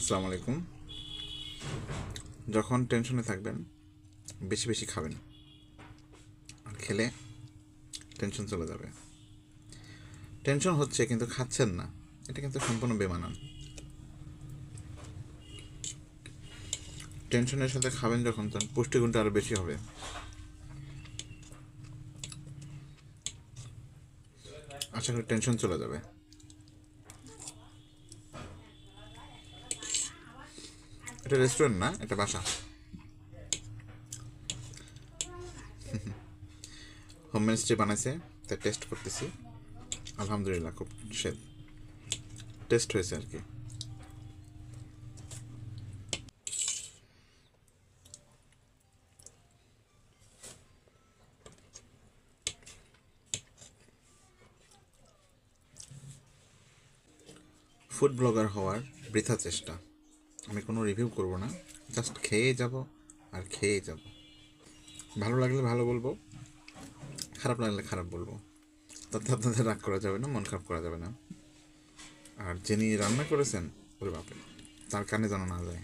আসসালামু আলাইকুম। যখন টেনশনে থাকবেন বেশি বেশি খাবেন, আর খেলে টেনশন চলে যাবে। টেনশন হচ্ছে কিন্তু খাচ্ছেন না, এটা কিন্তু সম্পূর্ণ বেমানান। টেনশনের সাথে খাবেন যখন, তখন পুষ্টিগুণটা আরও বেশি হবে। আশা করি টেনশন চলে যাবে। এটা রেস্টুরেন্ট না, এটা বাসা। হোমমেড স্টে বানাইছে, তাই টেস্ট করতেছি। আলহামদুলিল্লাহ, খুব স্বাদ টেস্ট হয়েছে আর কি। ফুড ব্লগার হওয়ার বৃথা চেষ্টা। আমি কোনো রিভিউ করব না, জাস্ট খেয়ে যাব আর খেয়ে যাব। ভালো লাগলে ভালো বলবো, খারাপ লাগলে খারাপ বলবো। তাতে আপনাদের রাগ করা যাবে না, মন খারাপ করা যাবে না। আর যিনি রান্না করেছেন, ওরে বাপরে, তার কানে যেন না যায়।